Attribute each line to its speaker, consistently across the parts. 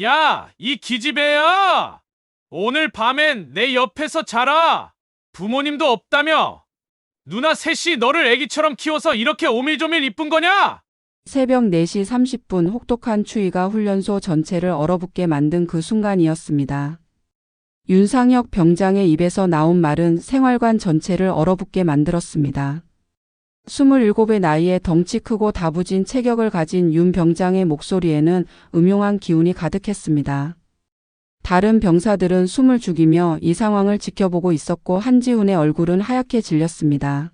Speaker 1: 야, 이 기집애야! 오늘 밤엔 내 옆에서 자라! 부모님도 없다며! 누나 셋이 너를 애기처럼 키워서 이렇게 오밀조밀 이쁜 거냐?
Speaker 2: 새벽 4시 30분 혹독한 추위가 훈련소 전체를 얼어붙게 만든 그 순간이었습니다. 윤상혁 병장의 입에서 나온 말은 생활관 전체를 얼어붙게 만들었습니다. 27의 나이에 덩치 크고 다부진 체격을 가진 윤 병장의 목소리에는 음흉한 기운이 가득했습니다. 다른 병사들은 숨을 죽이며 이 상황을 지켜보고 있었고 한지훈의 얼굴은 하얗게 질렸습니다.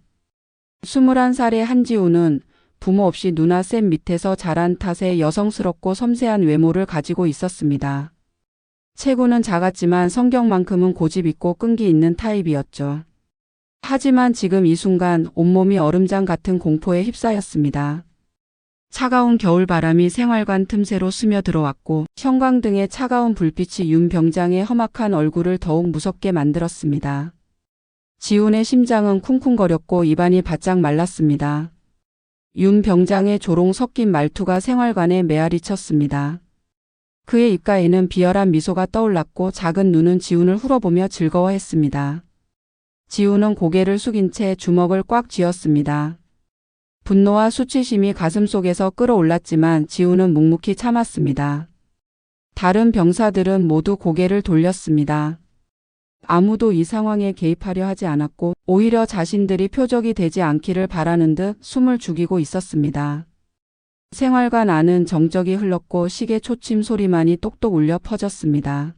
Speaker 2: 21살의 한지훈은 부모 없이 누나 쌤 밑에서 자란 탓에 여성스럽고 섬세한 외모를 가지고 있었습니다. 체구는 작았지만 성격만큼은 고집 있고 끈기 있는 타입이었죠. 하지만 지금 이 순간 온몸이 얼음장 같은 공포에 휩싸였습니다. 차가운 겨울바람이 생활관 틈새로 스며들어왔고 형광등의 차가운 불빛이 윤 병장의 험악한 얼굴을 더욱 무섭게 만들었습니다. 지훈의 심장은 쿵쿵거렸고 입안이 바짝 말랐습니다. 윤 병장의 조롱 섞인 말투가 생활관에 메아리 쳤습니다. 그의 입가에는 비열한 미소가 떠올랐고 작은 눈은 지훈을 훑어보며 즐거워했습니다. 지훈은 고개를 숙인 채 주먹을 꽉 쥐었습니다. 분노와 수치심이 가슴속에서 끌어올랐지만 지훈은 묵묵히 참았습니다. 다른 병사들은 모두 고개를 돌렸습니다. 아무도 이 상황에 개입하려 하지 않았고 오히려 자신들이 표적이 되지 않기를 바라는 듯 숨을 죽이고 있었습니다. 생활관 안은 정적이 흘렀고 시계 초침 소리만이 똑똑 울려 퍼졌습니다.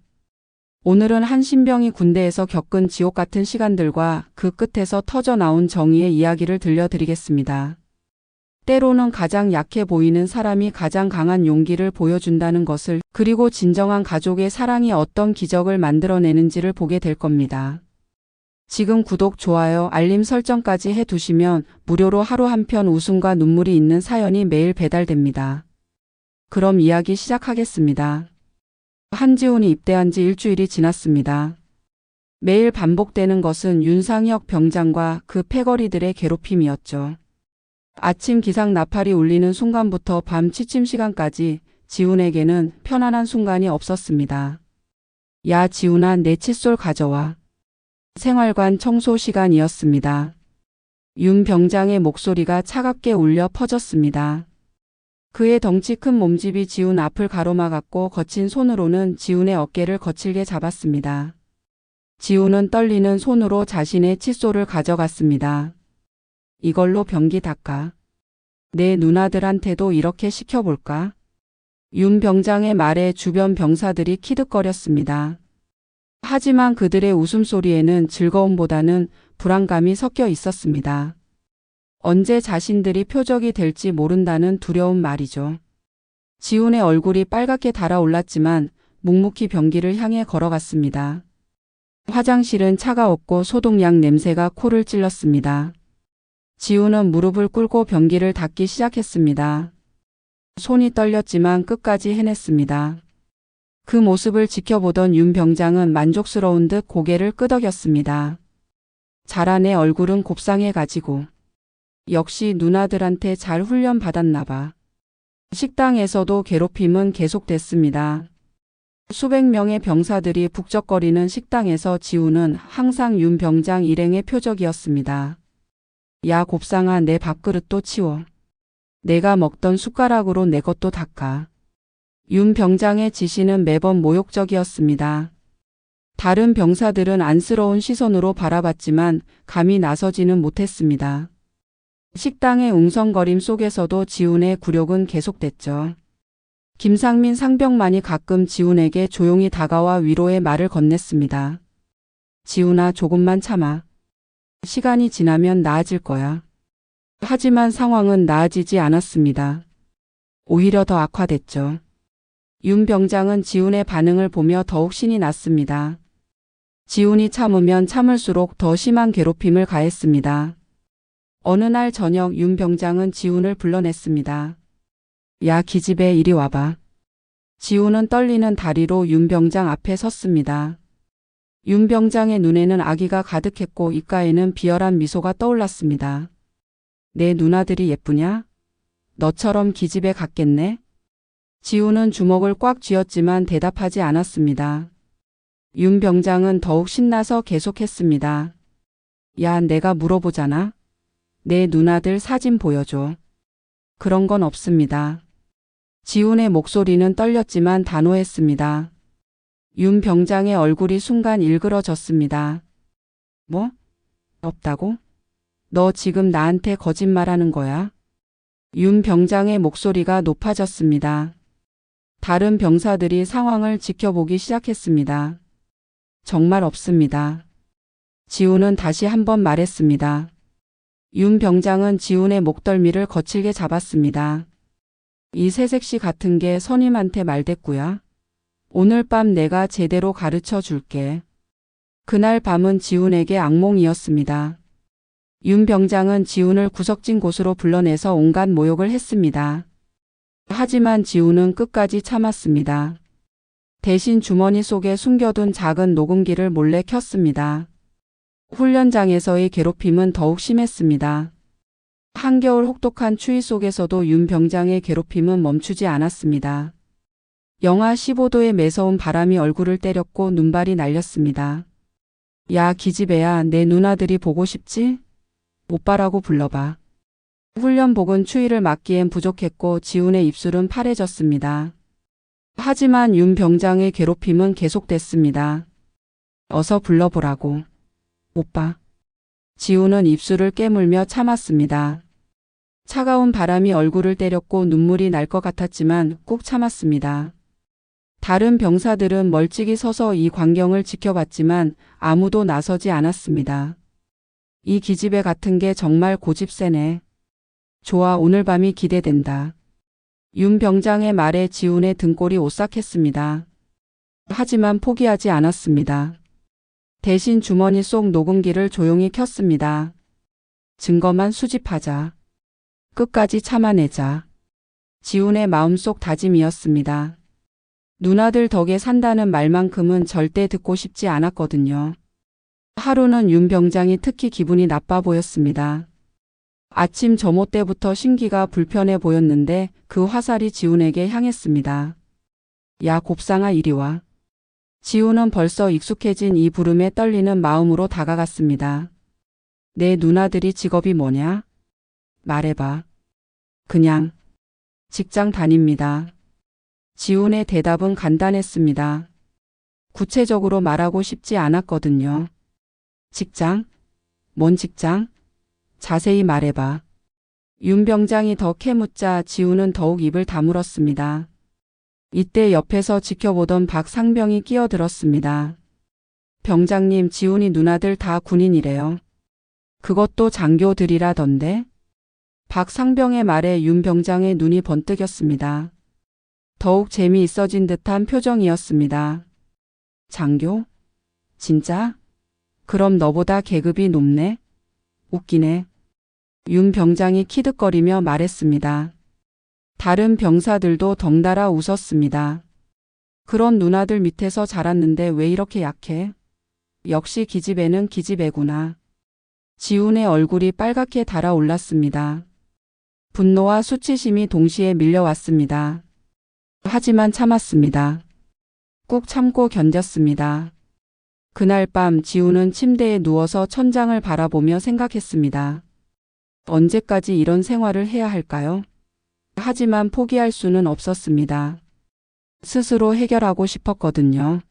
Speaker 2: 오늘은 한 신병이 군대에서 겪은 지옥 같은 시간들과 그 끝에서 터져나온 정의의 이야기를 들려드리겠습니다. 때로는 가장 약해 보이는 사람이 가장 강한 용기를 보여준다는 것을, 그리고 진정한 가족의 사랑이 어떤 기적을 만들어내는지를 보게 될 겁니다. 지금 구독, 좋아요, 알림 설정까지 해두시면 무료로 하루 한 편 웃음과 눈물이 있는 사연이 매일 배달됩니다. 그럼 이야기 시작하겠습니다. 한지훈이 입대한 지 일주일이 지났습니다. 매일 반복되는 것은 윤상혁 병장과 그 패거리들의 괴롭힘이었죠. 아침 기상 나팔이 울리는 순간부터 밤 취침 시간까지 지훈에게는 편안한 순간이 없었습니다. 야, 지훈아, 내 칫솔 가져와. 생활관 청소 시간이었습니다. 윤 병장의 목소리가 차갑게 울려 퍼졌습니다. 그의 덩치 큰 몸집이 지훈 앞을 가로막았고 거친 손으로는 지훈의 어깨를 거칠게 잡았습니다. 지훈은 떨리는 손으로 자신의 칫솔을 가져갔습니다. 이걸로 변기 닦아. 내 누나들한테도 이렇게 시켜볼까? 윤 병장의 말에 주변 병사들이 키득거렸습니다. 하지만 그들의 웃음소리에는 즐거움보다는 불안감이 섞여 있었습니다. 언제 자신들이 표적이 될지 모른다는 두려운 말이죠. 지훈의 얼굴이 빨갛게 달아올랐지만 묵묵히 변기를 향해 걸어갔습니다. 화장실은 차가웠고 소독약 냄새가 코를 찔렀습니다. 지훈은 무릎을 꿇고 변기를 닦기 시작했습니다. 손이 떨렸지만 끝까지 해냈습니다. 그 모습을 지켜보던 윤 병장은 만족스러운 듯 고개를 끄덕였습니다. 자라내 얼굴은 곱상해가지고. 역시 누나들한테 잘 훈련 받았나 봐. 식당에서도 괴롭힘은 계속됐습니다. 수백 명의 병사들이 북적거리는 식당에서 지훈은 항상 윤 병장 일행의 표적이었습니다. 야, 곱상아, 내 밥그릇도 치워. 내가 먹던 숟가락으로 내 것도 닦아. 윤 병장의 지시는 매번 모욕적이었습니다. 다른 병사들은 안쓰러운 시선으로 바라봤지만 감히 나서지는 못했습니다. 식당의 웅성거림 속에서도 지훈의 굴욕은 계속됐죠. 김상민 상병만이 가끔 지훈에게 조용히 다가와 위로의 말을 건넸습니다. 지훈아, 조금만 참아. 시간이 지나면 나아질 거야. 하지만 상황은 나아지지 않았습니다. 오히려 더 악화됐죠. 윤 병장은 지훈의 반응을 보며 더욱 신이 났습니다. 지훈이 참으면 참을수록 더 심한 괴롭힘을 가했습니다. 어느 날 저녁 윤 병장은 지훈을 불러냈습니다. 야, 기집애, 이리 와봐. 지훈은 떨리는 다리로 윤 병장 앞에 섰습니다. 윤 병장의 눈에는 악의가 가득했고 입가에는 비열한 미소가 떠올랐습니다. 내 누나들이 예쁘냐? 너처럼 기집애 같겠네? 지우는 주먹을 꽉 쥐었지만 대답하지 않았습니다. 윤 병장은 더욱 신나서 계속했습니다. 야, 내가 물어보잖아. 내 누나들 사진 보여줘. 그런 건 없습니다. 지훈의 목소리는 떨렸지만 단호했습니다. 윤 병장의 얼굴이 순간 일그러졌습니다. 뭐? 없다고? 너 지금 나한테 거짓말하는 거야? 윤 병장의 목소리가 높아졌습니다. 다른 병사들이 상황을 지켜보기 시작했습니다. 정말 없습니다. 지훈은 다시 한번 말했습니다. 윤 병장은 지훈의 목덜미를 거칠게 잡았습니다. 이 새색시 같은 게 선임한테 말댔구야. 오늘 밤 내가 제대로 가르쳐 줄게. 그날 밤은 지훈에게 악몽이었습니다. 윤 병장은 지훈을 구석진 곳으로 불러내서 온갖 모욕을 했습니다. 하지만 지훈은 끝까지 참았습니다. 대신 주머니 속에 숨겨둔 작은 녹음기를 몰래 켰습니다. 훈련장에서의 괴롭힘은 더욱 심했습니다. 한겨울 혹독한 추위 속에서도 윤 병장의 괴롭힘은 멈추지 않았습니다. 영하 15도의 매서운 바람이 얼굴을 때렸고 눈발이 날렸습니다. 야, 기집애야, 내 누나들이 보고 싶지? 오빠라고 불러봐. 훈련복은 추위를 막기엔 부족했고 지훈의 입술은 파래졌습니다. 하지만 윤 병장의 괴롭힘은 계속됐습니다. 어서 불러보라고. 오빠. 지훈은 입술을 깨물며 참았습니다. 차가운 바람이 얼굴을 때렸고 눈물이 날 것 같았지만 꾹 참았습니다. 다른 병사들은 멀찍이 서서 이 광경을 지켜봤지만 아무도 나서지 않았습니다. 이 기집애 같은 게 정말 고집세네. 좋아, 오늘 밤이 기대된다. 윤 병장의 말에 지훈의 등골이 오싹했습니다. 하지만 포기하지 않았습니다. 대신 주머니 속 녹음기를 조용히 켰습니다. 증거만 수집하자. 끝까지 참아내자. 지훈의 마음속 다짐이었습니다. 누나들 덕에 산다는 말만큼은 절대 듣고 싶지 않았거든요. 하루는 윤 병장이 특히 기분이 나빠 보였습니다. 아침 점호 때부터 신기가 불편해 보였는데 그 화살이 지훈에게 향했습니다. 야, 곱상아, 이리 와. 지훈은 벌써 익숙해진 이 부름에 떨리는 마음으로 다가갔습니다. 내 누나들이 직업이 뭐냐? 말해봐. 그냥 직장 다닙니다. 지훈의 대답은 간단했습니다. 구체적으로 말하고 싶지 않았거든요. 직장? 뭔 직장? 자세히 말해봐. 윤 병장이 더 캐묻자 지훈은 더욱 입을 다물었습니다. 이때 옆에서 지켜보던 박상병이 끼어들었습니다. 병장님, 지훈이 누나들 다 군인이래요. 그것도 장교들이라던데? 박상병의 말에 윤 병장의 눈이 번뜩였습니다. 더욱 재미있어진 듯한 표정이었습니다. 장교? 진짜? 그럼 너보다 계급이 높네? 웃기네. 윤 병장이 키득거리며 말했습니다. 다른 병사들도 덩달아 웃었습니다. 그런 누나들 밑에서 자랐는데 왜 이렇게 약해? 역시 기집애는 기집애구나. 지훈의 얼굴이 빨갛게 달아올랐습니다. 분노와 수치심이 동시에 밀려왔습니다. 하지만 참았습니다. 꾹 참고 견뎠습니다. 그날 밤 지훈은 침대에 누워서 천장을 바라보며 생각했습니다. 언제까지 이런 생활을 해야 할까요? 하지만 포기할 수는 없었습니다. 스스로 해결하고 싶었거든요.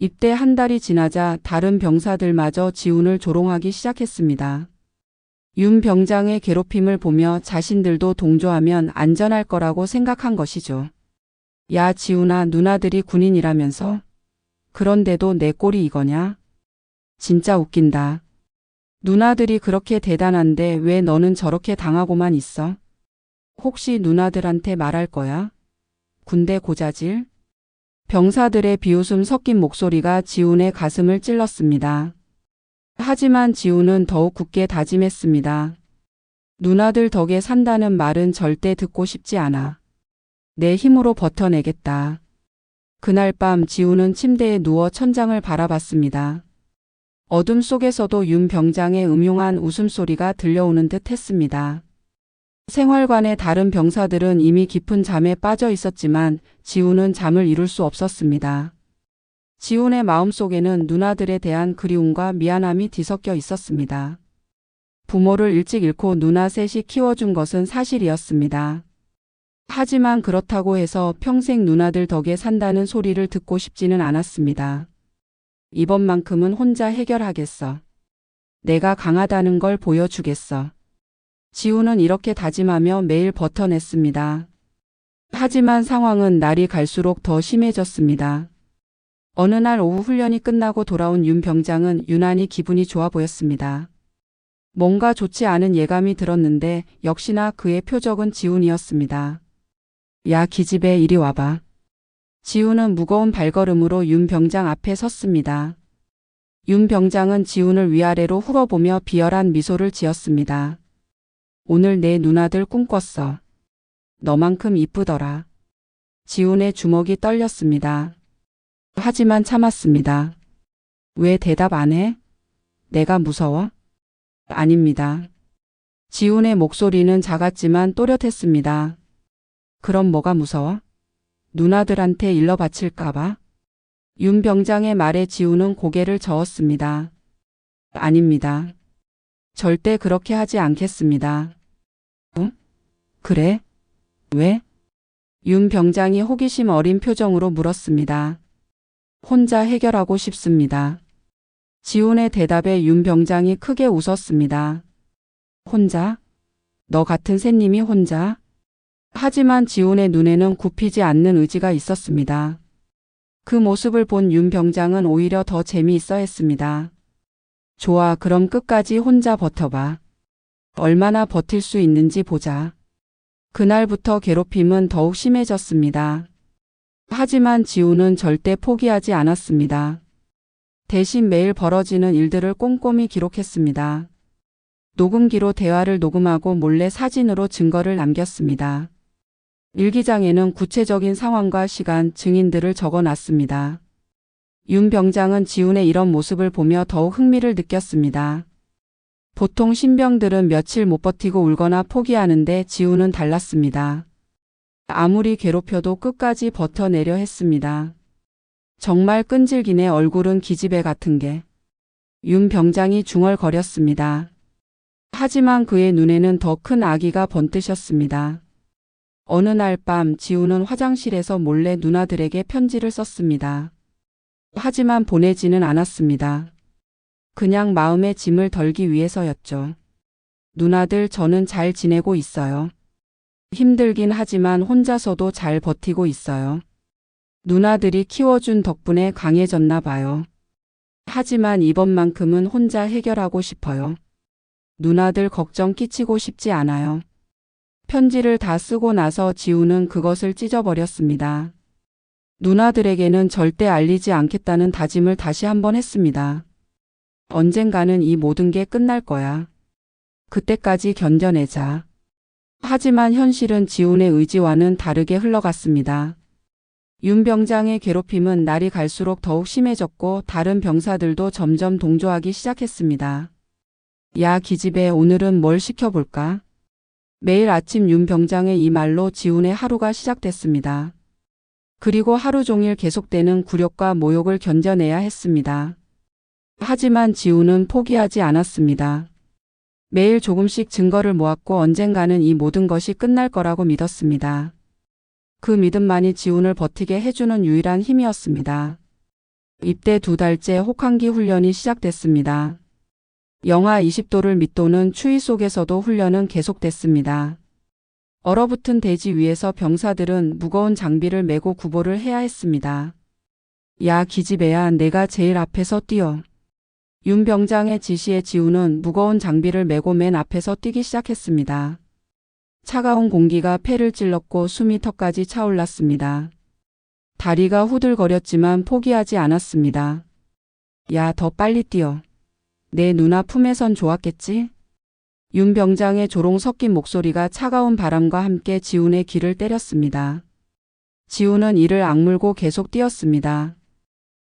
Speaker 2: 입대 한 달이 지나자 다른 병사들마저 지훈을 조롱하기 시작했습니다. 윤 병장의 괴롭힘을 보며 자신들도 동조하면 안전할 거라고 생각한 것이죠. 야, 지훈아, 누나들이 군인이라면서? 그런데도 내 꼴이 이거냐? 진짜 웃긴다. 누나들이 그렇게 대단한데 왜 너는 저렇게 당하고만 있어? 혹시 누나들한테 말할 거야? 군대 고자질? 병사들의 비웃음 섞인 목소리가 지훈의 가슴을 찔렀습니다. 하지만 지훈은 더욱 굳게 다짐했습니다. 누나들 덕에 산다는 말은 절대 듣고 싶지 않아. 내 힘으로 버텨내겠다. 그날 밤 지훈은 침대에 누워 천장을 바라봤습니다. 어둠 속에서도 윤 병장의 음흉한 웃음소리가 들려오는 듯 했습니다. 생활관의 다른 병사들은 이미 깊은 잠에 빠져 있었지만 지훈은 잠을 이룰 수 없었습니다. 지훈의 마음속에는 누나들에 대한 그리움과 미안함이 뒤섞여 있었습니다. 부모를 일찍 잃고 누나 셋이 키워준 것은 사실이었습니다. 하지만 그렇다고 해서 평생 누나들 덕에 산다는 소리를 듣고 싶지는 않았습니다. 이번만큼은 혼자 해결하겠어. 내가 강하다는 걸 보여주겠어. 지훈은 이렇게 다짐하며 매일 버텨냈습니다. 하지만 상황은 날이 갈수록 더 심해졌습니다. 어느 날 오후 훈련이 끝나고 돌아온 윤 병장은 유난히 기분이 좋아 보였습니다. 뭔가 좋지 않은 예감이 들었는데 역시나 그의 표적은 지훈이었습니다. 야, 기집애, 이리 와봐. 지훈은 무거운 발걸음으로 윤 병장 앞에 섰습니다. 윤 병장은 지훈을 위아래로 훑어보며 비열한 미소를 지었습니다. 오늘 내 누나들 꿈꿨어. 너만큼 이쁘더라. 지훈의 주먹이 떨렸습니다. 하지만 참았습니다. 왜 대답 안 해? 내가 무서워? 아닙니다. 지훈의 목소리는 작았지만 또렷했습니다. 그럼 뭐가 무서워? 누나들한테 일러 바칠까봐? 윤 병장의 말에 지훈은 고개를 저었습니다. 아닙니다. 절대 그렇게 하지 않겠습니다. 그래? 왜? 윤 병장이 호기심 어린 표정으로 물었습니다. 혼자 해결하고 싶습니다. 지훈의 대답에 윤 병장이 크게 웃었습니다. 혼자? 너 같은 새님이 혼자? 하지만 지훈의 눈에는 굽히지 않는 의지가 있었습니다. 그 모습을 본 윤 병장은 오히려 더 재미있어 했습니다. 좋아, 그럼 끝까지 혼자 버텨봐. 얼마나 버틸 수 있는지 보자. 그날부터 괴롭힘은 더욱 심해졌습니다. 하지만 지훈은 절대 포기하지 않았습니다. 대신 매일 벌어지는 일들을 꼼꼼히 기록했습니다. 녹음기로 대화를 녹음하고 몰래 사진으로 증거를 남겼습니다. 일기장에는 구체적인 상황과 시간, 증인들을 적어놨습니다. 윤 병장은 지훈의 이런 모습을 보며 더욱 흥미를 느꼈습니다. 보통 신병들은 며칠 못 버티고 울거나 포기하는데 지훈은 달랐습니다. 아무리 괴롭혀도 끝까지 버텨내려 했습니다. 정말 끈질기네. 얼굴은 기집애 같은 게. 윤 병장이 중얼거렸습니다. 하지만 그의 눈에는 더 큰 악의가 번뜨셨습니다. 어느 날 밤 지훈은 화장실에서 몰래 누나들에게 편지를 썼습니다. 하지만 보내지는 않았습니다. 그냥 마음의 짐을 덜기 위해서였죠. 누나들, 저는 잘 지내고 있어요. 힘들긴 하지만 혼자서도 잘 버티고 있어요. 누나들이 키워준 덕분에 강해졌나 봐요. 하지만 이번만큼은 혼자 해결하고 싶어요. 누나들 걱정 끼치고 싶지 않아요. 편지를 다 쓰고 나서 지훈은 그것을 찢어버렸습니다. 누나들에게는 절대 알리지 않겠다는 다짐을 다시 한번 했습니다. 언젠가는 이 모든 게 끝날 거야. 그때까지 견뎌내자. 하지만 현실은 지훈의 의지와는 다르게 흘러갔습니다. 윤 병장의 괴롭힘은 날이 갈수록 더욱 심해졌고 다른 병사들도 점점 동조하기 시작했습니다. 야, 기집애, 오늘은 뭘 시켜볼까? 매일 아침 윤 병장의 이 말로 지훈의 하루가 시작됐습니다. 그리고 하루 종일 계속되는 굴욕과 모욕을 견뎌내야 했습니다. 하지만 지훈은 포기하지 않았습니다. 매일 조금씩 증거를 모았고 언젠가는 이 모든 것이 끝날 거라고 믿었습니다. 그 믿음만이 지훈을 버티게 해주는 유일한 힘이었습니다. 입대 2달째 혹한기 훈련이 시작됐습니다. 영하 20도를 밑도는 추위 속에서도 훈련은 계속됐습니다. 얼어붙은 대지 위에서 병사들은 무거운 장비를 메고 구보를 해야 했습니다. 야, 기집애야, 내가 제일 앞에서 뛰어. 윤 병장의 지시에 지훈은 무거운 장비를 메고 맨 앞에서 뛰기 시작했습니다. 차가운 공기가 폐를 찔렀고 숨이 턱까지 차올랐습니다. 다리가 후들거렸지만 포기하지 않았습니다. 야, 더 빨리 뛰어. 내 누나 품에선 좋았겠지? 윤 병장의 조롱 섞인 목소리가 차가운 바람과 함께 지훈의 귀를 때렸습니다. 지훈은 이를 악물고 계속 뛰었습니다.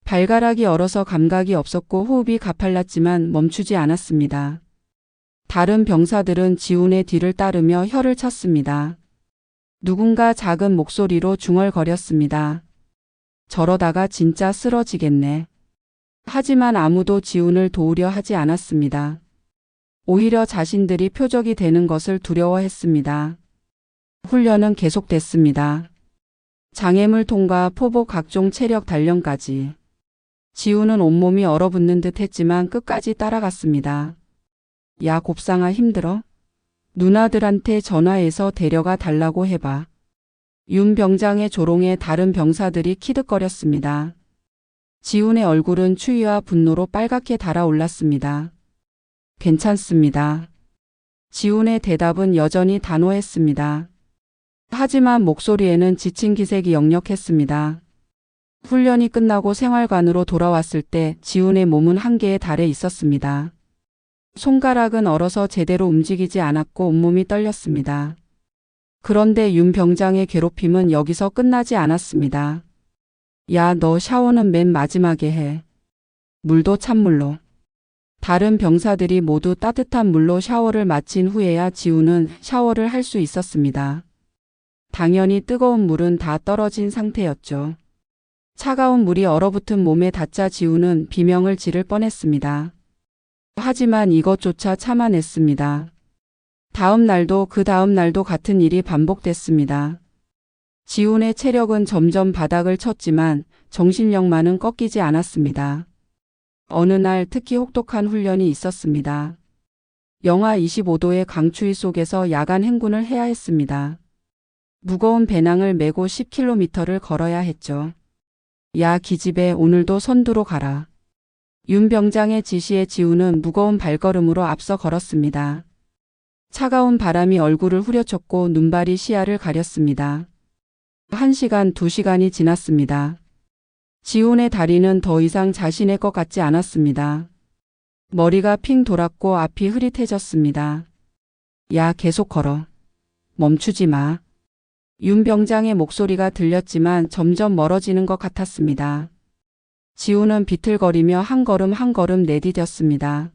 Speaker 2: 발가락이 얼어서 감각이 없었고 호흡이 가팔랐지만 멈추지 않았습니다. 다른 병사들은 지훈의 뒤를 따르며 혀를 찼습니다. 누군가 작은 목소리로 중얼거렸습니다. 저러다가 진짜 쓰러지겠네. 하지만 아무도 지훈을 도우려 하지 않았습니다. 오히려 자신들이 표적이 되는 것을 두려워했습니다. 훈련은 계속됐습니다. 장애물 통과, 포복, 각종 체력 단련까지. 지훈은 온몸이 얼어붙는 듯 했지만 끝까지 따라갔습니다. 야, 곱상아, 힘들어? 누나들한테 전화해서 데려가 달라고 해봐. 윤 병장의 조롱에 다른 병사들이 키득거렸습니다. 지훈의 얼굴은 추위와 분노로 빨갛게 달아올랐습니다. 괜찮습니다. 지훈의 대답은 여전히 단호했습니다. 하지만 목소리에는 지친 기색이 역력했습니다. 훈련이 끝나고 생활관으로 돌아왔을 때 지훈의 몸은 한계에 달해 있었습니다. 손가락은 얼어서 제대로 움직이지 않았고 온몸이 떨렸습니다. 그런데 윤 병장의 괴롭힘은 여기서 끝나지 않았습니다. 야, 너 샤워는 맨 마지막에 해. 물도 찬물로. 다른 병사들이 모두 따뜻한 물로 샤워를 마친 후에야 지훈은 샤워를 할 수 있었습니다. 당연히 뜨거운 물은 다 떨어진 상태였죠. 차가운 물이 얼어붙은 몸에 닿자 지훈은 비명을 지를 뻔했습니다. 하지만 이것조차 참아냈습니다. 다음 날도 그 다음 날도 같은 일이 반복됐습니다. 지훈의 체력은 점점 바닥을 쳤지만 정신력만은 꺾이지 않았습니다. 어느 날 특히 혹독한 훈련이 있었습니다. 영하 25도의 강추위 속에서 야간 행군을 해야 했습니다. 무거운 배낭을 메고 10km를 걸어야 했죠. 야, 기집애, 오늘도 선두로 가라. 윤 병장의 지시에 지훈은 무거운 발걸음으로 앞서 걸었습니다. 차가운 바람이 얼굴을 후려쳤고 눈발이 시야를 가렸습니다. 1시간, 2시간이 지났습니다. 지훈의 다리는 더 이상 자신의 것 같지 않았습니다. 머리가 핑 돌았고 앞이 흐릿해졌습니다. 야, 계속 걸어. 멈추지 마. 윤 병장의 목소리가 들렸지만 점점 멀어지는 것 같았습니다. 지훈은 비틀거리며 한 걸음 한 걸음 내디뎠습니다.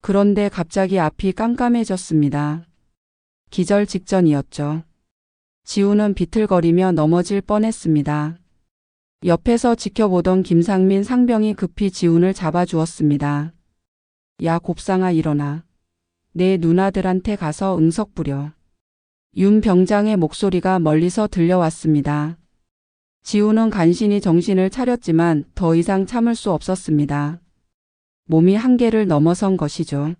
Speaker 2: 그런데 갑자기 앞이 깜깜해졌습니다. 기절 직전이었죠. 지훈은 비틀거리며 넘어질 뻔했습니다. 옆에서 지켜보던 김상민 상병이 급히 지훈을 잡아주었습니다. 야, 곱상아, 일어나. 내 누나들한테 가서 응석 부려. 윤 병장의 목소리가 멀리서 들려왔습니다. 지훈은 간신히 정신을 차렸지만 더 이상 참을 수 없었습니다. 몸이 한계를 넘어선 것이죠.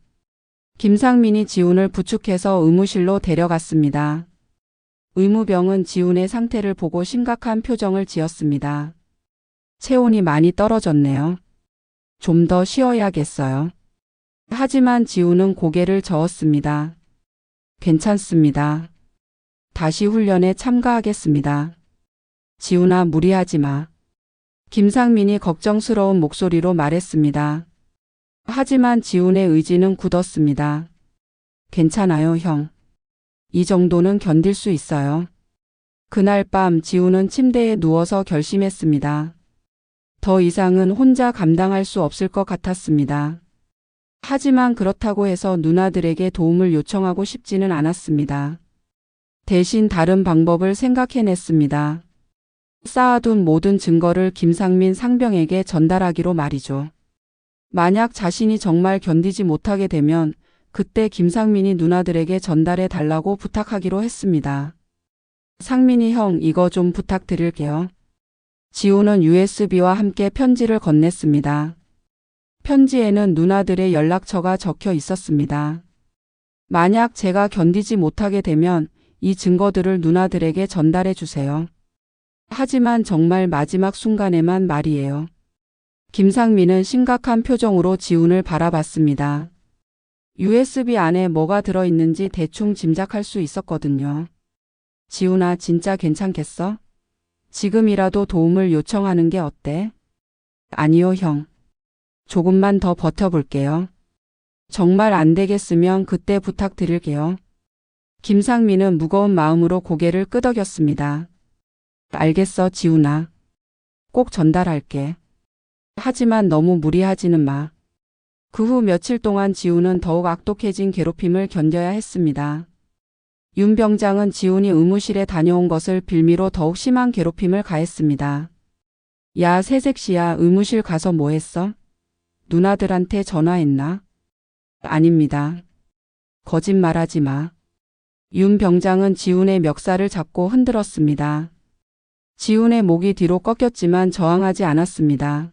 Speaker 2: 김상민이 지훈을 부축해서 의무실로 데려갔습니다. 의무병은 지훈의 상태를 보고 심각한 표정을 지었습니다. 체온이 많이 떨어졌네요. 좀 더 쉬어야겠어요. 하지만 지훈은 고개를 저었습니다. 괜찮습니다. 다시 훈련에 참가하겠습니다. 지훈아, 무리하지 마. 김상민이 걱정스러운 목소리로 말했습니다. 하지만 지훈의 의지는 굳었습니다. 괜찮아요, 형. 이 정도는 견딜 수 있어요. 그날 밤 지훈은 침대에 누워서 결심했습니다. 더 이상은 혼자 감당할 수 없을 것 같았습니다. 하지만 그렇다고 해서 누나들에게 도움을 요청하고 싶지는 않았습니다. 대신 다른 방법을 생각해냈습니다. 쌓아둔 모든 증거를 김상민 상병에게 전달하기로 말이죠. 만약 자신이 정말 견디지 못하게 되면 그때 김상민이 누나들에게 전달해 달라고 부탁하기로 했습니다. 상민이 형, 이거 좀 부탁드릴게요. 지훈은 USB와 함께 편지를 건넸습니다. 편지에는 누나들의 연락처가 적혀 있었습니다. 만약 제가 견디지 못하게 되면 이 증거들을 누나들에게 전달해 주세요. 하지만 정말 마지막 순간에만 말이에요. 김상민은 심각한 표정으로 지훈을 바라봤습니다. USB 안에 뭐가 들어있는지 대충 짐작할 수 있었거든요. 지훈아, 진짜 괜찮겠어? 지금이라도 도움을 요청하는 게 어때? 아니요, 형. 조금만 더 버텨볼게요. 정말 안 되겠으면 그때 부탁드릴게요. 김상민은 무거운 마음으로 고개를 끄덕였습니다. 알겠어, 지훈아. 꼭 전달할게. 하지만 너무 무리하지는 마. 그 후 며칠 동안 지훈은 더욱 악독해진 괴롭힘을 견뎌야 했습니다. 윤 병장은 지훈이 의무실에 다녀온 것을 빌미로 더욱 심한 괴롭힘을 가했습니다. 야, 새색시야, 의무실 가서 뭐 했어? 누나들한테 전화했나? 아닙니다. 거짓말하지 마. 윤 병장은 지훈의 멱살을 잡고 흔들었습니다. 지훈의 목이 뒤로 꺾였지만 저항하지 않았습니다.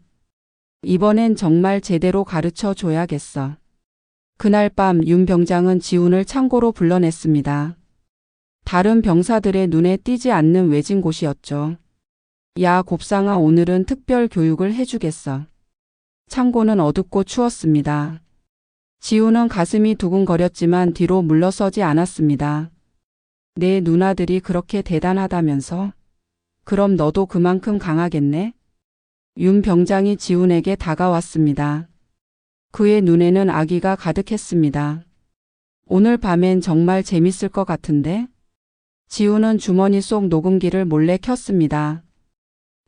Speaker 2: 이번엔 정말 제대로 가르쳐 줘야겠어. 그날 밤 윤 병장은 지훈을 창고로 불러냈습니다. 다른 병사들의 눈에 띄지 않는 외진 곳이었죠. 야, 곱상아, 오늘은 특별 교육을 해주겠어. 창고는 어둡고 추웠습니다. 지훈은 가슴이 두근거렸지만 뒤로 물러서지 않았습니다. 내 누나들이 그렇게 대단하다면서? 그럼 너도 그만큼 강하겠네? 윤 병장이 지훈에게 다가왔습니다. 그의 눈에는 악의가 가득했습니다. 오늘 밤엔 정말 재밌을 것 같은데? 지훈은 주머니 속 녹음기를 몰래 켰습니다.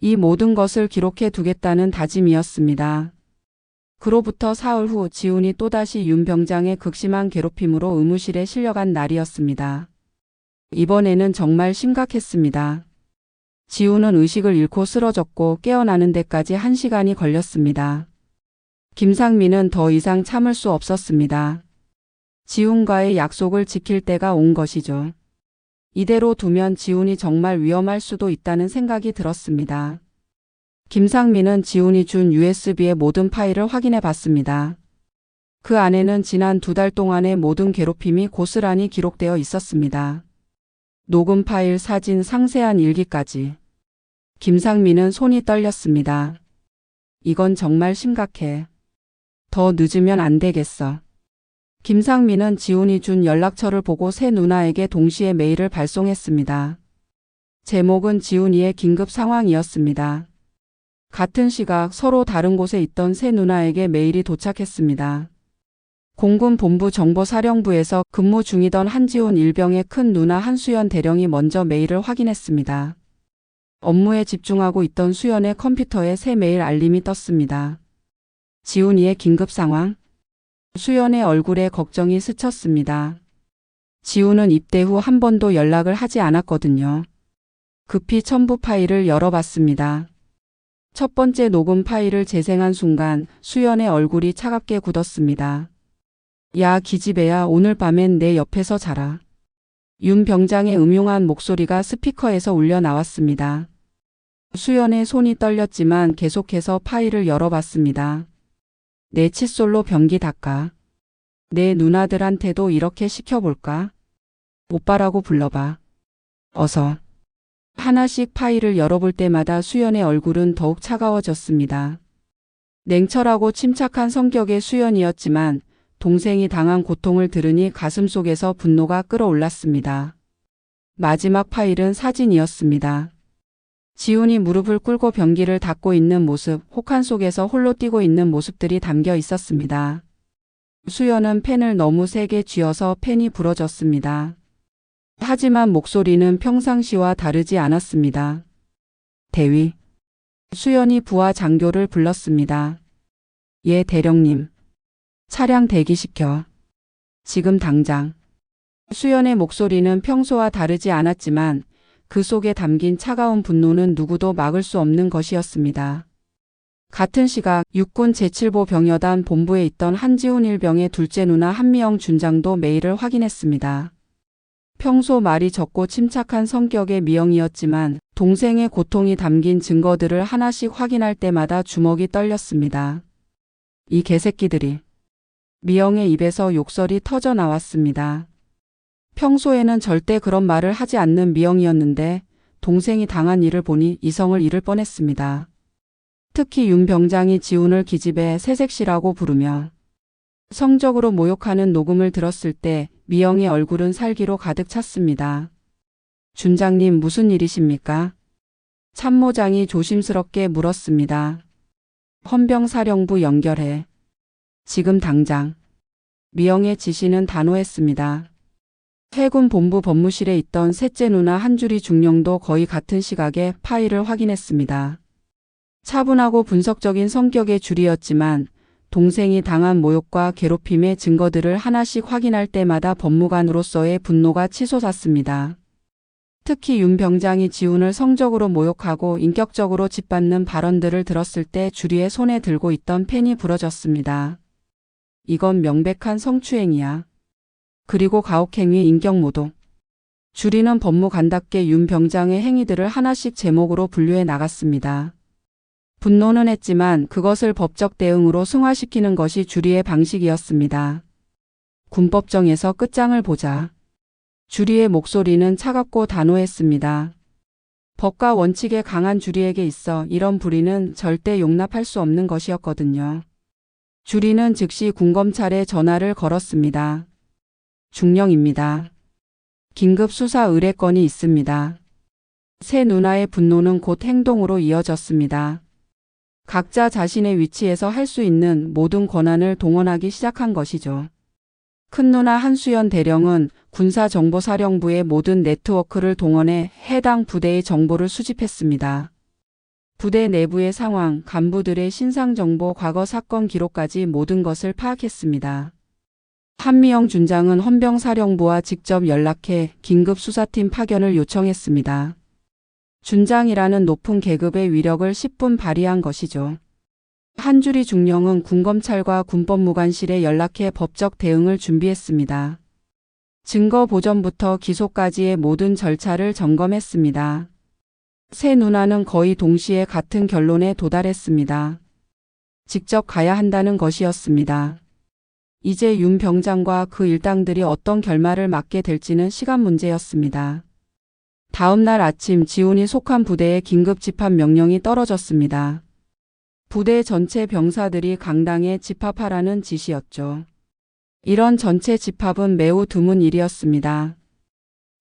Speaker 2: 이 모든 것을 기록해 두겠다는 다짐이었습니다. 그로부터 사흘 후 지훈이 또다시 윤 병장의 극심한 괴롭힘으로 의무실에 실려간 날이었습니다. 이번에는 정말 심각했습니다. 지훈은 의식을 잃고 쓰러졌고 깨어나는 데까지 1시간이 걸렸습니다. 김상민은 더 이상 참을 수 없었습니다. 지훈과의 약속을 지킬 때가 온 것이죠. 이대로 두면 지훈이 정말 위험할 수도 있다는 생각이 들었습니다. 김상민은 지훈이 준 USB의 모든 파일을 확인해 봤습니다. 그 안에는 지난 2달 동안의 모든 괴롭힘이 고스란히 기록되어 있었습니다. 녹음 파일, 사진, 상세한 일기까지. 김상민은 손이 떨렸습니다. 이건 정말 심각해. 더 늦으면 안 되겠어. 김상민은 지훈이 준 연락처를 보고 새 누나에게 동시에 메일을 발송했습니다. 제목은 지훈이의 긴급 상황이었습니다. 같은 시각 서로 다른 곳에 있던 새 누나에게 메일이 도착했습니다. 공군본부 정보사령부에서 근무 중이던 한지훈 일병의 큰 누나 한수연 대령이 먼저 메일을 확인했습니다. 업무에 집중하고 있던 수연의 컴퓨터에 새 메일 알림이 떴습니다. 지훈이의 긴급 상황? 수연의 얼굴에 걱정이 스쳤습니다. 지훈은 입대 후 한 번도 연락을 하지 않았거든요. 급히 첨부 파일을 열어봤습니다. 첫 번째 녹음 파일을 재생한 순간 수연의 얼굴이 차갑게 굳었습니다. 야, 기집애야, 오늘 밤엔 내 옆에서 자라. 윤 병장의 음흉한 목소리가 스피커에서 울려 나왔습니다. 수연의 손이 떨렸지만 계속해서 파일을 열어봤습니다. 내 칫솔로 변기 닦아. 내 누나들한테도 이렇게 시켜볼까? 오빠라고 불러봐. 어서. 하나씩 파일을 열어볼 때마다 수연의 얼굴은 더욱 차가워졌습니다. 냉철하고 침착한 성격의 수연이었지만 동생이 당한 고통을 들으니 가슴속에서 분노가 끓어올랐습니다. 마지막 파일은 사진이었습니다. 지훈이 무릎을 꿇고 변기를 닦고 있는 모습, 혹한 속에서 홀로 뛰고 있는 모습들이 담겨 있었습니다. 수연은 펜을 너무 세게 쥐어서 펜이 부러졌습니다. 하지만 목소리는 평상시와 다르지 않았습니다. 대위. 수연이 부하 장교를 불렀습니다. 예, 대령님. 차량 대기시켜. 지금 당장. 수연의 목소리는 평소와 다르지 않았지만 그 속에 담긴 차가운 분노는 누구도 막을 수 없는 것이었습니다. 같은 시각 육군 제7보 병여단 본부에 있던 한지훈 일병의 둘째 누나 한미영 준장도 메일을 확인했습니다. 평소 말이 적고 침착한 성격의 미영이었지만 동생의 고통이 담긴 증거들을 하나씩 확인할 때마다 주먹이 떨렸습니다. 이 개새끼들이. 미영의 입에서 욕설이 터져 나왔습니다. 평소에는 절대 그런 말을 하지 않는 미영이었는데 동생이 당한 일을 보니 이성을 잃을 뻔했습니다. 특히 윤 병장이 지훈을 기집애 새색시라고 부르며 성적으로 모욕하는 녹음을 들었을 때 미영의 얼굴은 살기로 가득 찼습니다. 준장님, 무슨 일이십니까? 참모장이 조심스럽게 물었습니다. 헌병사령부 연결해. 지금 당장. 미영의 지시는 단호했습니다. 해군 본부 법무실에 있던 셋째 누나 한주리 중령도 거의 같은 시각에 파일을 확인했습니다. 차분하고 분석적인 성격의 줄이었지만 동생이 당한 모욕과 괴롭힘의 증거들을 하나씩 확인할 때마다 법무관으로서의 분노가 치솟았습니다. 특히 윤 병장이 지훈을 성적으로 모욕하고 인격적으로 짓밟는 발언들을 들었을 때 주리의 손에 들고 있던 펜이 부러졌습니다. 이건 명백한 성추행이야. 그리고 가혹행위, 인격모독. 주리는 법무관답게 윤 병장의 행위들을 하나씩 제목으로 분류해 나갔습니다. 분노는 했지만 그것을 법적 대응으로 승화시키는 것이 주리의 방식이었습니다. 군법정에서 끝장을 보자. 주리의 목소리는 차갑고 단호했습니다. 법과 원칙에 강한 주리에게 있어 이런 불의는 절대 용납할 수 없는 것이었거든요. 주리는 즉시 군검찰에 전화를 걸었습니다. 중령입니다. 긴급 수사 의뢰건이 있습니다. 세 누나의 분노는 곧 행동으로 이어졌습니다. 각자 자신의 위치에서 할 수 있는 모든 권한을 동원하기 시작한 것이죠. 큰 누나 한수연 대령은 군사정보사령부의 모든 네트워크를 동원해 해당 부대의 정보를 수집했습니다. 부대 내부의 상황, 간부들의 신상정보, 과거 사건 기록까지 모든 것을 파악했습니다. 한미영 준장은 헌병사령부와 직접 연락해 긴급수사팀 파견을 요청했습니다. 준장이라는 높은 계급의 위력을 10분 발휘한 것이죠. 한주리 중령은 군검찰과 군법무관실에 연락해 법적 대응을 준비했습니다. 증거 보전부터 기소까지의 모든 절차를 점검했습니다. 세 누나는 거의 동시에 같은 결론에 도달했습니다. 직접 가야 한다는 것이었습니다. 이제 윤 병장과 그 일당들이 어떤 결말을 맞게 될지는 시간 문제였습니다. 다음 날 아침 지훈이 속한 부대에 긴급 집합 명령이 떨어졌습니다. 부대 전체 병사들이 강당에 집합하라는 지시였죠. 이런 전체 집합은 매우 드문 일이었습니다.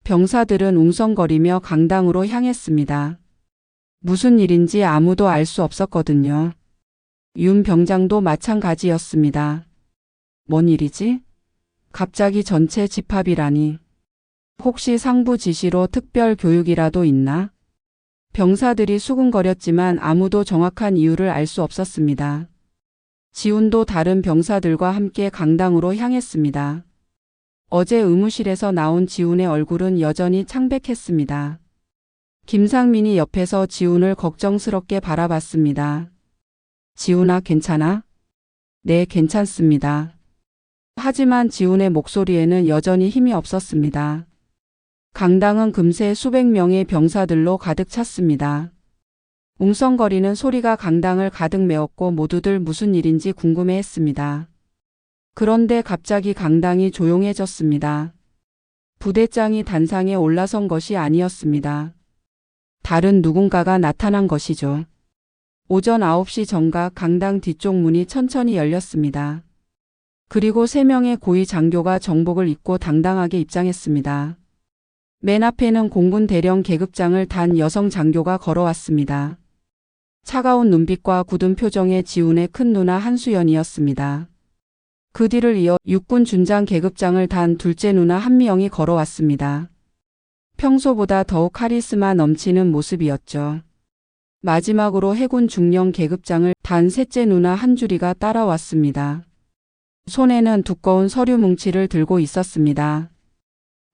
Speaker 2: 병사들은 웅성거리며 강당으로 향했습니다. 무슨 일인지 아무도 알 수 없었거든요. 윤 병장도 마찬가지였습니다. 뭔 일이지? 갑자기 전체 집합이라니. 혹시 상부 지시로 특별 교육이라도 있나? 병사들이 수군거렸지만 아무도 정확한 이유를 알 수 없었습니다. 지훈도 다른 병사들과 함께 강당으로 향했습니다. 어제 의무실에서 나온 지훈의 얼굴은 여전히 창백했습니다. 김상민이 옆에서 지훈을 걱정스럽게 바라봤습니다. 지훈아, 괜찮아? 네, 괜찮습니다. 하지만 지훈의 목소리에는 여전히 힘이 없었습니다. 강당은 금세 수백 명의 병사들로 가득 찼습니다. 웅성거리는 소리가 강당을 가득 메웠고 모두들 무슨 일인지 궁금해했습니다. 그런데 갑자기 강당이 조용해졌습니다. 부대장이 단상에 올라선 것이 아니었습니다. 다른 누군가가 나타난 것이죠. 오전 9시 정각 강당 뒤쪽 문이 천천히 열렸습니다. 그리고 3명의 고위 장교가 정복을 입고 당당하게 입장했습니다. 맨 앞에는 공군 대령 계급장을 단 여성 장교가 걸어왔습니다. 차가운 눈빛과 굳은 표정의 지훈의 큰 누나 한수연이었습니다. 그 뒤를 이어 육군 준장 계급장을 단 둘째 누나 한미영이 걸어왔습니다. 평소보다 더욱 카리스마 넘치는 모습이었죠. 마지막으로 해군 중령 계급장을 단 셋째 누나 한주리가 따라왔습니다. 손에는 두꺼운 서류 뭉치를 들고 있었습니다.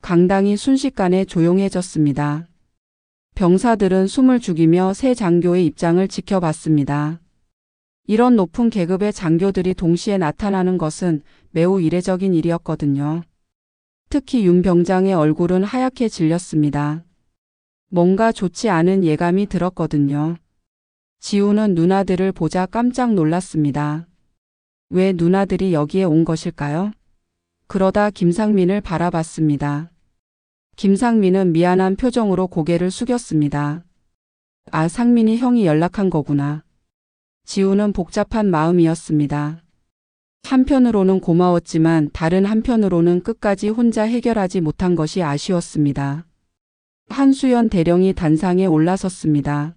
Speaker 2: 강당이 순식간에 조용해졌습니다. 병사들은 숨을 죽이며 새 장교의 입장을 지켜봤습니다. 이런 높은 계급의 장교들이 동시에 나타나는 것은 매우 이례적인 일이었거든요. 특히 윤 병장의 얼굴은 하얗게 질렸습니다. 뭔가 좋지 않은 예감이 들었거든요. 지훈은 누나들을 보자 깜짝 놀랐습니다. 왜 누나들이 여기에 온 것일까요? 그러다 김상민을 바라봤습니다. 김상민은 미안한 표정으로 고개를 숙였습니다. 아, 상민이 형이 연락한 거구나. 지훈은 복잡한 마음이었습니다. 한편으로는 고마웠지만 다른 한편으로는 끝까지 혼자 해결하지 못한 것이 아쉬웠습니다. 한수연 대령이 단상에 올라섰습니다.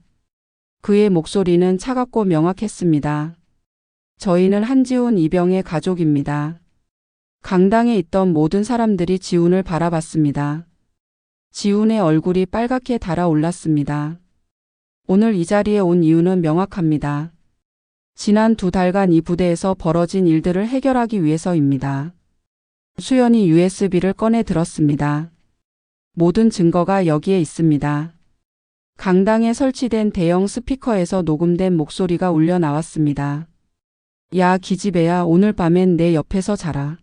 Speaker 2: 그의 목소리는 차갑고 명확했습니다. 저희는 한지훈 이병의 가족입니다. 강당에 있던 모든 사람들이 지훈을 바라봤습니다. 지훈의 얼굴이 빨갛게 달아올랐습니다. 오늘 이 자리에 온 이유는 명확합니다. 지난 2달간 이 부대에서 벌어진 일들을 해결하기 위해서입니다. 수연이 USB를 꺼내 들었습니다. 모든 증거가 여기에 있습니다. 강당에 설치된 대형 스피커에서 녹음된 목소리가 울려 나왔습니다. 야, 기집애야, 오늘 밤엔 내 옆에서 자라.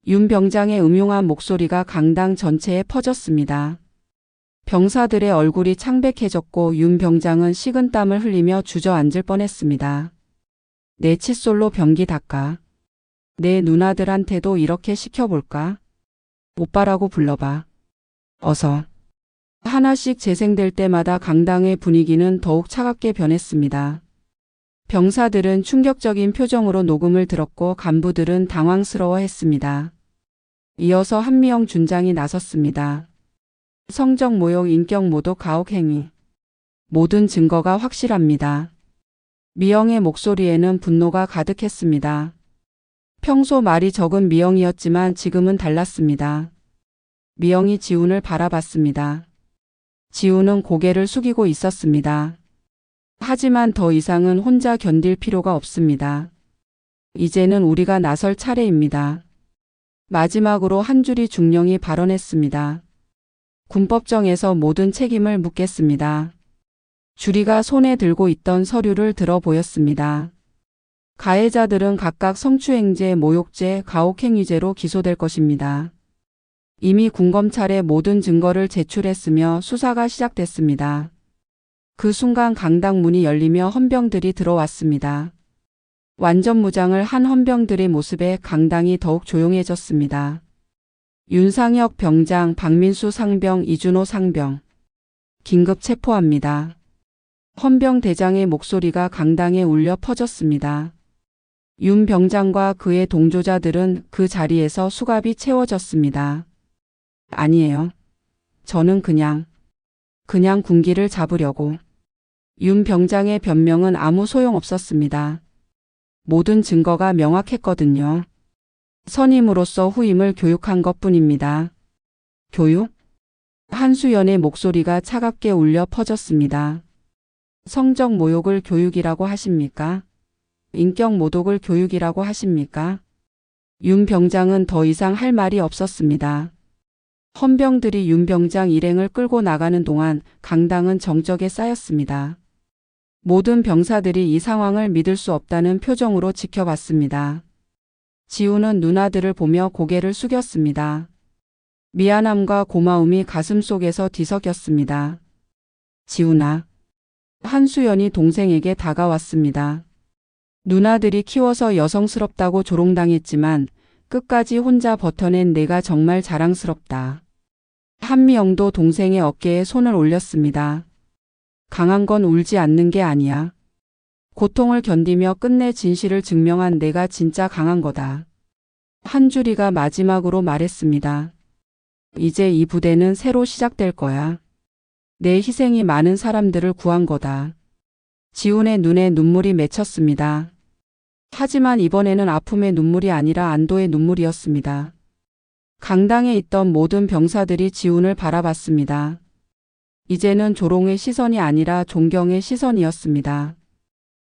Speaker 2: 윤 병장의 음흉한 목소리가 강당 전체에 퍼졌습니다. 병사들의 얼굴이 창백해졌고 윤 병장은 식은땀을 흘리며 주저앉을 뻔했습니다. 내 칫솔로 변기 닦아. 내 누나들한테도 이렇게 시켜볼까? 오빠라고 불러봐. 어서. 하나씩 재생될 때마다 강당의 분위기는 더욱 차갑게 변했습니다. 병사들은 충격적인 표정으로 녹음을 들었고 간부들은 당황스러워했습니다. 이어서 한미영 준장이 나섰습니다. 성적 모욕, 인격 모독, 가혹 행위. 모든 증거가 확실합니다. 미영의 목소리에는 분노가 가득했습니다. 평소 말이 적은 미영이었지만 지금은 달랐습니다. 미영이 지훈을 바라봤습니다. 지훈은 고개를 숙이고 있었습니다. 하지만 더 이상은 혼자 견딜 필요가 없습니다. 이제는 우리가 나설 차례입니다. 마지막으로 한주리 중령이 발언했습니다. 군법정에서 모든 책임을 묻겠습니다. 주리가 손에 들고 있던 서류를 들어 보였습니다. 가해자들은 각각 성추행죄, 모욕죄, 가혹행위죄로 기소될 것입니다. 이미 군검찰에 모든 증거를 제출했으며 수사가 시작됐습니다. 그 순간 강당 문이 열리며 헌병들이 들어왔습니다. 완전 무장을 한 헌병들의 모습에 강당이 더욱 조용해졌습니다. 윤상혁 병장, 박민수 상병, 이준호 상병. 긴급 체포합니다. 헌병 대장의 목소리가 강당에 울려 퍼졌습니다. 윤 병장과 그의 동조자들은 그 자리에서 수갑이 채워졌습니다. 아니에요. 저는 그냥 군기를 잡으려고. 윤 병장의 변명은 아무 소용 없었습니다. 모든 증거가 명확했거든요. 선임으로서 후임을 교육한 것뿐입니다. 교육? 한수연의 목소리가 차갑게 울려 퍼졌습니다. 성적 모욕을 교육이라고 하십니까? 인격 모독을 교육이라고 하십니까? 윤 병장은 더 이상 할 말이 없었습니다. 헌병들이 윤 병장 일행을 끌고 나가는 동안 강당은 정적에 쌓였습니다. 모든 병사들이 이 상황을 믿을 수 없다는 표정으로 지켜봤습니다. 지훈은 누나들을 보며 고개를 숙였습니다. 미안함과 고마움이 가슴속에서 뒤섞였습니다. 지훈아. 한수연이 동생에게 다가왔습니다. 누나들이 키워서 여성스럽다고 조롱당했지만 끝까지 혼자 버텨낸 내가 정말 자랑스럽다. 한미영도 동생의 어깨에 손을 올렸습니다. 강한 건 울지 않는 게 아니야. 고통을 견디며 끝내 진실을 증명한 내가 진짜 강한 거다. 한주리가 마지막으로 말했습니다. 이제 이 부대는 새로 시작될 거야. 내 희생이 많은 사람들을 구한 거다. 지훈의 눈에 눈물이 맺혔습니다. 하지만 이번에는 아픔의 눈물이 아니라 안도의 눈물이었습니다. 강당에 있던 모든 병사들이 지훈을 바라봤습니다. 이제는 조롱의 시선이 아니라 존경의 시선이었습니다.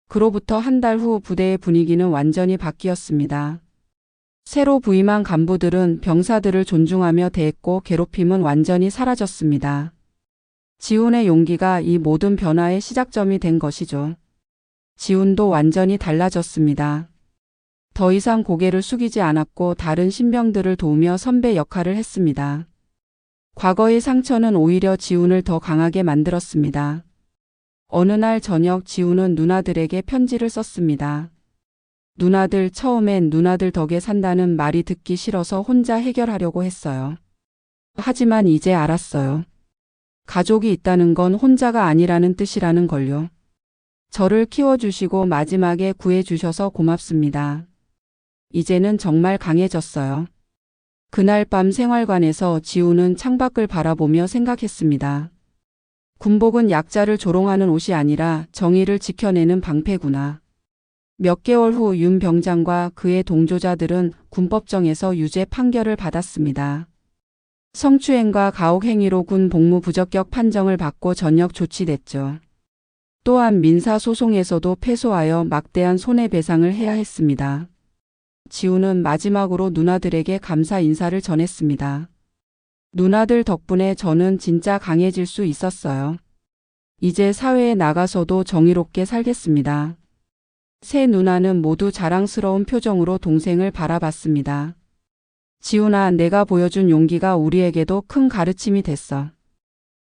Speaker 2: 그로부터 한 달 후 부대의 분위기는 완전히 바뀌었습니다. 새로 부임한 간부들은 병사들을 존중하며 대했고 괴롭힘은 완전히 사라졌습니다. 지훈의 용기가 이 모든 변화의 시작점이 된 것이죠. 지훈도 완전히 달라졌습니다. 더 이상 고개를 숙이지 않았고 다른 신병들을 도우며 선배 역할을 했습니다. 과거의 상처는 오히려 지훈을 더 강하게 만들었습니다. 어느 날 저녁 지훈은 누나들에게 편지를 썼습니다. 누나들, 처음엔 누나들 덕에 산다는 말이 듣기 싫어서 혼자 해결하려고 했어요. 하지만 이제 알았어요. 가족이 있다는 건 혼자가 아니라는 뜻이라는 걸요. 저를 키워주시고 마지막에 구해주셔서 고맙습니다. 이제는 정말 강해졌어요. 그날 밤 생활관에서 지훈은 창밖을 바라보며 생각했습니다. 군복은 약자를 조롱하는 옷이 아니라 정의를 지켜내는 방패구나. 몇 개월 후 윤 병장과 그의 동조자들은 군법정에서 유죄 판결을 받았습니다. 성추행과 가혹행위로 군 복무 부적격 판정을 받고 전역 조치됐죠. 또한 민사소송에서도 패소하여 막대한 손해배상을 해야 했습니다. 지우는 마지막으로 누나들에게 감사 인사를 전했습니다. 누나들 덕분에 저는 진짜 강해질 수 있었어요. 이제 사회에 나가서도 정의롭게 살겠습니다. 세 누나는 모두 자랑스러운 표정으로 동생을 바라봤습니다. 지훈아, 내가 보여준 용기가 우리에게도 큰 가르침이 됐어.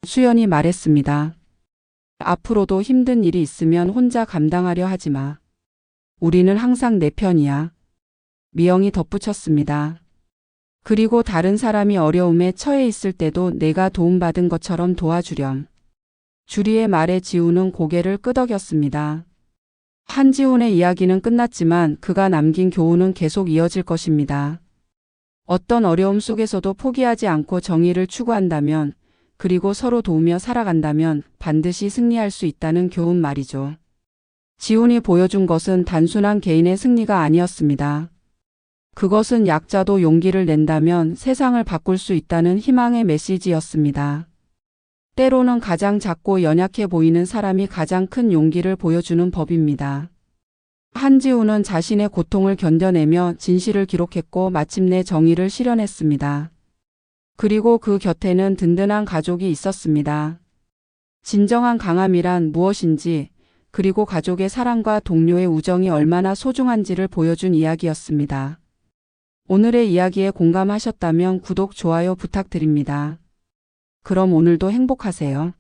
Speaker 2: 수연이 말했습니다. 앞으로도 힘든 일이 있으면 혼자 감당하려 하지 마. 우리는 항상 내 편이야. 미영이 덧붙였습니다. 그리고 다른 사람이 어려움에 처해 있을 때도 내가 도움받은 것처럼 도와주렴. 주리의 말에 지우는 고개를 끄덕였습니다. 한지훈의 이야기는 끝났지만 그가 남긴 교훈은 계속 이어질 것입니다. 어떤 어려움 속에서도 포기하지 않고 정의를 추구한다면, 그리고 서로 도우며 살아간다면 반드시 승리할 수 있다는 교훈 말이죠. 지훈이 보여준 것은 단순한 개인의 승리가 아니었습니다. 그것은 약자도 용기를 낸다면 세상을 바꿀 수 있다는 희망의 메시지였습니다. 때로는 가장 작고 연약해 보이는 사람이 가장 큰 용기를 보여주는 법입니다. 한지훈은 자신의 고통을 견뎌내며 진실을 기록했고 마침내 정의를 실현했습니다. 그리고 그 곁에는 든든한 가족이 있었습니다. 진정한 강함이란 무엇인지, 그리고 가족의 사랑과 동료의 우정이 얼마나 소중한지를 보여준 이야기였습니다. 오늘의 이야기에 공감하셨다면 구독, 좋아요 부탁드립니다. 그럼 오늘도 행복하세요.